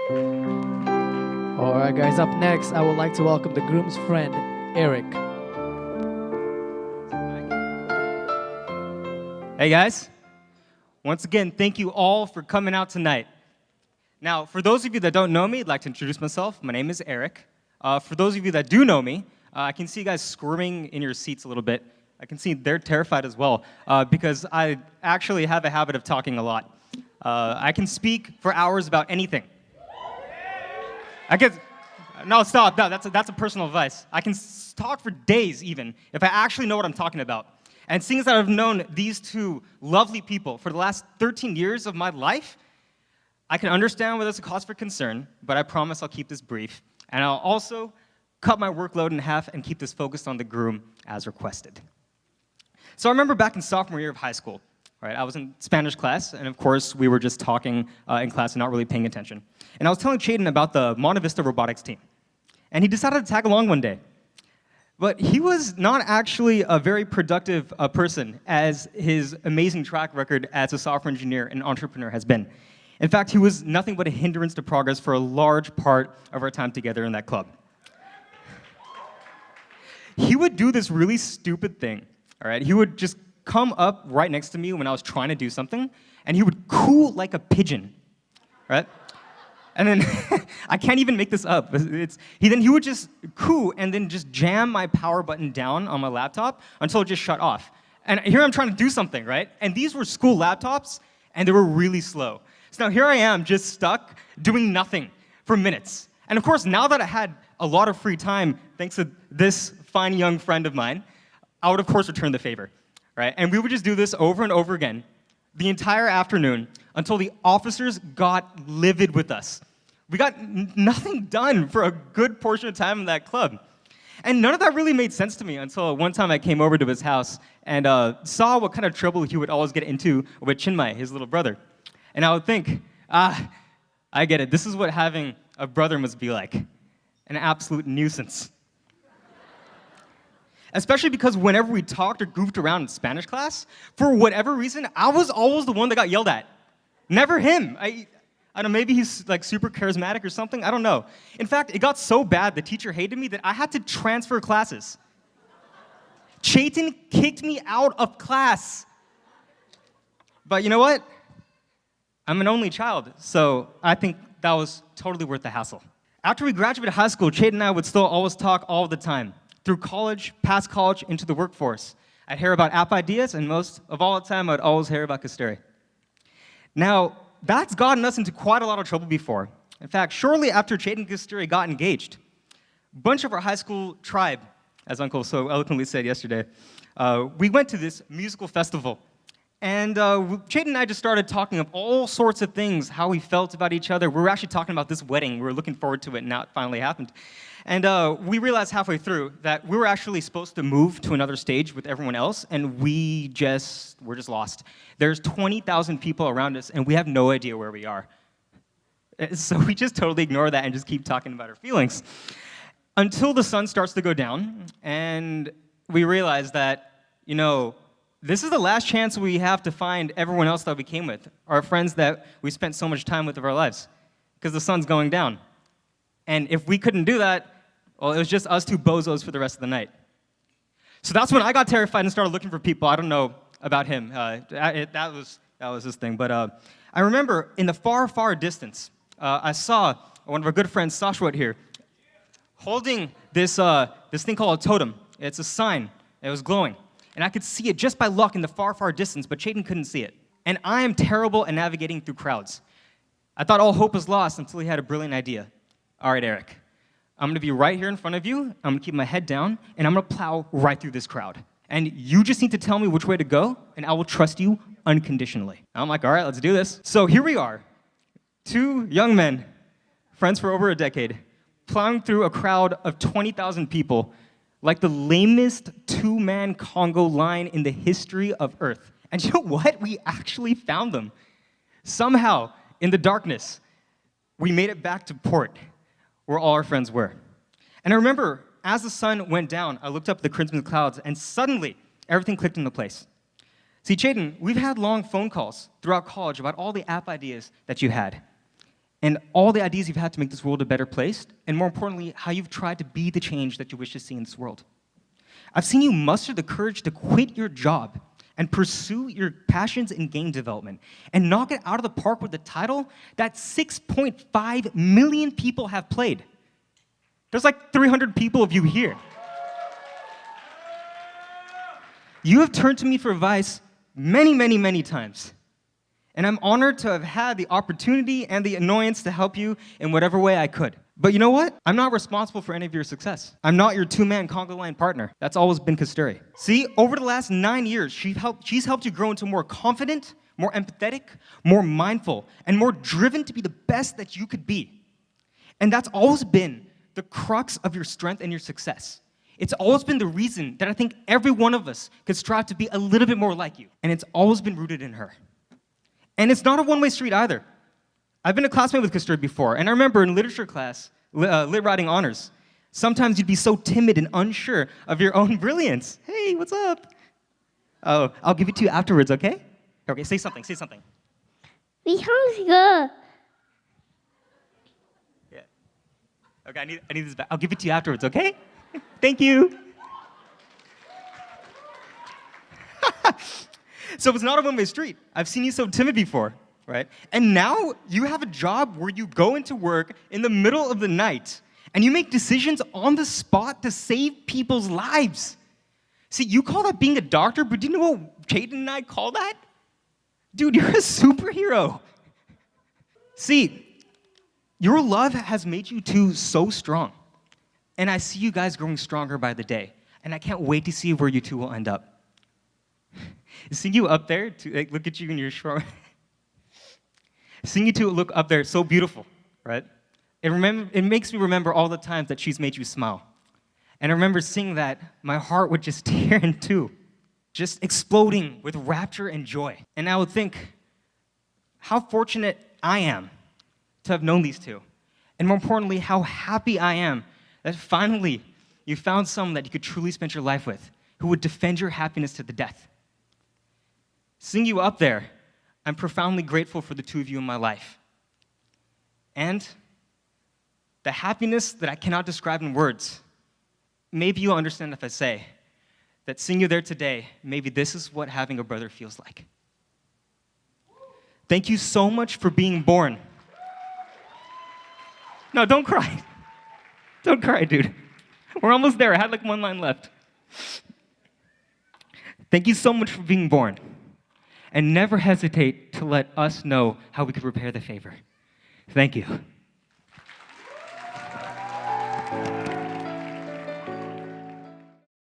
Alright, guys, up next, I would like to welcome the groom's friend, Eric. Hey guys, once again, thank you all for coming out tonight. Now, for those of you that don't know me, I'd like to introduce myself. My name is Eric. For those of you that do know me, I can see you guys squirming in your seats a little bit. I can see they're terrified as well, because I actually have a habit of talking a lot. I can speak for hours about anything. No, stop, no, that's a personal advice. I can talk for days even, if I actually know what I'm talking about. And seeing as I've known these two lovely people for the last 13 years of my life, I can understand where there's a cause for concern, but I promise I'll keep this brief. And I'll also cut my workload in half and keep this focused on the groom as requested. So I remember back in sophomore year of high school, right? I was in Spanish class, and of course, we were just talking in class and not really paying attention. And I was telling Chetan about the Monte Vista robotics team. And he decided to tag along one day. But he was not actually a very productive person, as his amazing track record as a software engineer and entrepreneur has been. In fact, he was nothing but a hindrance to progress for a large part of our time together in that club. He would do this really stupid thing, all right? He would just come up right next to me when I was trying to do something, and he would coo like a pigeon, right? And then, I can't even make this up. He would just coo and then just jam my power button down on my laptop until it just shut off. And here I'm trying to do something, right? And these were school laptops, and they were really slow. So now here I am, just stuck, doing nothing for minutes. And of course, now that I had a lot of free time, thanks to this fine young friend of mine, I would of course return the favor, right? And we would just do this over and over again, the entire afternoon, until the officers got livid with us. We got nothing done for a good portion of time in that club. And none of that really made sense to me until one time I came over to his house and saw what kind of trouble he would always get into with Chinmay, his little brother. And I would think, I get it. This is what having a brother must be like. An absolute nuisance. Especially because whenever we talked or goofed around in Spanish class, for whatever reason, I was always the one that got yelled at. Never him. I don't know, maybe he's like super charismatic or something, I don't know. In fact, it got so bad, the teacher hated me that I had to transfer classes. Chetan kicked me out of class. But you know what? I'm an only child, so I think that was totally worth the hassle. After we graduated high school, Chetan and I would still always talk all the time. Through college, past college, into the workforce. I'd hear about app ideas, and most of all the time, I'd always hear about Kasturi. Now, that's gotten us into quite a lot of trouble before. In fact, shortly after Chetan and Kasturi got engaged, a bunch of our high school tribe, as Uncle so eloquently said yesterday, we went to this musical festival. And Chetan and I just started talking of all sorts of things, how we felt about each other. We were actually talking about this wedding. We were looking forward to it, and now it finally happened. And we realized halfway through that we were actually supposed to move to another stage with everyone else, and we're just lost. There's 20,000 people around us, and we have no idea where we are. So we just totally ignore that and just keep talking about our feelings. Until the sun starts to go down, and we realize that, you know, this is the last chance we have to find everyone else that we came with, our friends that we spent so much time with of our lives, because the sun's going down. And if we couldn't do that, well, it was just us two bozos for the rest of the night. So that's when I got terrified and started looking for people. I don't know about him. That was his thing. But I remember in the far, far distance, I saw one of our good friends, Sashwat here, holding this thing called a totem. It's a sign. It was glowing. And I could see it just by luck in the far, far distance, but Chetan couldn't see it. And I am terrible at navigating through crowds. I thought all hope was lost until he had a brilliant idea. All right, Eric, I'm going to be right here in front of you. I'm going to keep my head down, and I'm going to plow right through this crowd. And you just need to tell me which way to go, and I will trust you unconditionally. I'm like, all right, let's do this. So here we are, two young men, friends for over a decade, plowing through a crowd of 20,000 people like the lamest two-man Congo line in the history of Earth. And you know what? We actually found them. Somehow, in the darkness, we made it back to port, where all our friends were. And I remember, as the sun went down, I looked up at the crimson clouds, and suddenly, everything clicked into place. See, Chetan, we've had long phone calls throughout college about all the app ideas that you had. and all the ideas you've had to make this world a better place, and more importantly, how you've tried to be the change that you wish to see in this world. I've seen you muster the courage to quit your job and pursue your passions in game development and knock it out of the park with the title that 6.5 million people have played. There's like 300 people of you here. You have turned to me for advice many, many, many times. And I'm honored to have had the opportunity and the annoyance to help you in whatever way I could. But you know what? I'm not responsible for any of your success. I'm not your two-man conga line partner. That's always been Kasturi. See, over the last 9 years, she's helped you grow into more confident, more empathetic, more mindful, and more driven to be the best that you could be. And that's always been the crux of your strength and your success. It's always been the reason that I think every one of us could strive to be a little bit more like you. And it's always been rooted in her. And it's not a one-way street either. I've been a classmate with Kasturi before, and I remember in literature class, lit writing honors, sometimes you'd be so timid and unsure of your own brilliance. Hey, what's up? Oh, I'll give it to you afterwards, okay? Okay, say something, say something. We hungry. Yeah. Okay, I need this back. I'll give it to you afterwards, okay? Thank you. So it's not a one-way street. I've seen you so timid before, right? And now you have a job where you go into work in the middle of the night and you make decisions on the spot to save people's lives. See, you call that being a doctor, but do you know what Chetan and I call that? Dude, you're a superhero. See, your love has made you two so strong. And I see you guys growing stronger by the day. And I can't wait to see where you two will end up. Seeing you up there, to look at you in your short. Seeing you two look up there, so beautiful, right? It makes me remember all the times that she's made you smile. And I remember seeing that, my heart would just tear in two, just exploding with rapture and joy. And I would think, how fortunate I am to have known these two. And more importantly, how happy I am that finally you found someone that you could truly spend your life with, who would defend your happiness to the death. Seeing you up there, I'm profoundly grateful for the two of you in my life. And the happiness that I cannot describe in words, maybe you'll understand if I say that seeing you there today, maybe this is what having a brother feels like. Thank you so much for being born. No, don't cry. Don't cry, dude. We're almost there. I had like one line left. Thank you so much for being born. And never hesitate to let us know how we could repair the favor. Thank you.